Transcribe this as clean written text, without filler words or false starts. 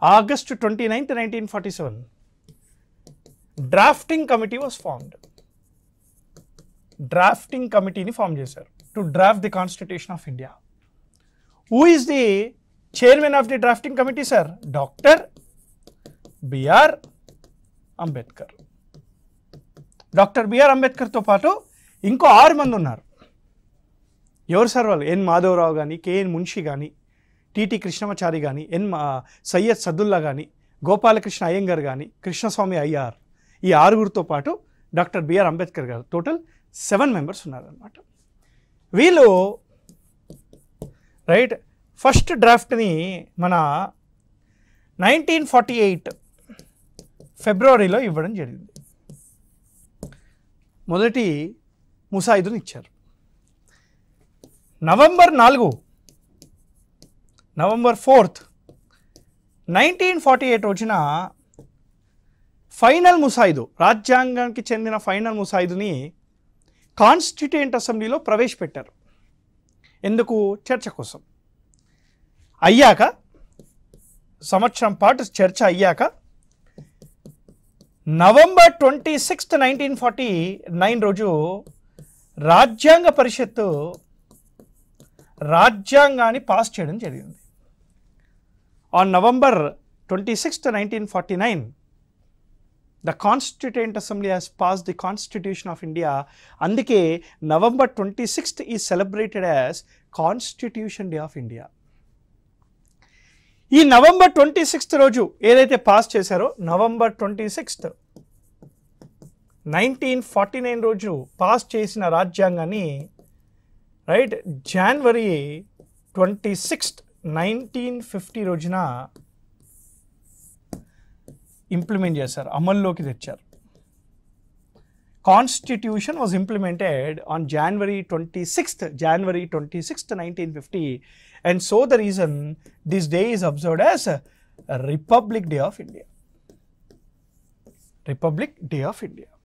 August 29th, 1947, drafting committee was formed. Drafting committee ni form చేశారు to draft the Constitution of India. Who is the chairman of the drafting committee, sir? Dr. B.R. Ambedkar. Doctor B అంబేద్కర్తో పాటు ఇంకో 6 మంది ఉన్నారు. ఎవరు sir వాళ్ళు? ఎన్ మాధవరావు కానీ, KN Munshi కానీ, టిటి కృష్ణమాచారి కానీ, సయ్యద్ సదుల్లా కానీ, గోపాలకృష్ణ అయ్యంగార్ కానీ, కృష్ణస్వామి అయ్యార్, ఈ 6గురితో పాటు డాక్టర్ బిఆర్ అంబేద్కర్ గారు, టోటల్ 7 మెంబర్స్ ఉన్నారనమాట. వీళ్ళు రైట్ ఫస్ట్ డ్రాఫ్ట్ని మన 1948 ఫిబ్రవరిలో ఇవ్వడం జరిగింది. మొదటి ముసాయిదుని ఇచ్చారు. నవంబర్ 4th 1948 రోజున ఫైనల్ ముసాయిదు, రాజ్యాంగానికి చెందిన ఫైనల్ ముసాయిదుని కాన్స్టిట్యూయెంట్ అసెంబ్లీలో ప్రవేశపెట్టారు. ఎందుకు? చర్చ కోసం. అయ్యాక సంవత్సరం పాటు చర్చ అయ్యాక నవంబర్ 26th 1949 రోజు రాజ్యాంగ పరిషత్తు రాజ్యాంగాన్ని పాస్ చేయడం జరిగింది. On November 26th 1949 the constituent assembly has pass the constitution of India. అందుకే November 26th is celebrated as constitution day of India. ఈ నవంబర్ 26th రోజు ఏదైతే పాస్ చేశారో, నవంబర్ 26th 1949 రోజు పాస్ చేసిన రాజ్యాంగాన్ని రైట్ జనవరి 26th 1950 రోజున ఇంప్లిమెంట్ చేశారు, అమల్లోకి తెచ్చారు. Constitution was implemented on January 26th 1950, and so the reason this day is observed as Republic Day of India. Republic Day of India.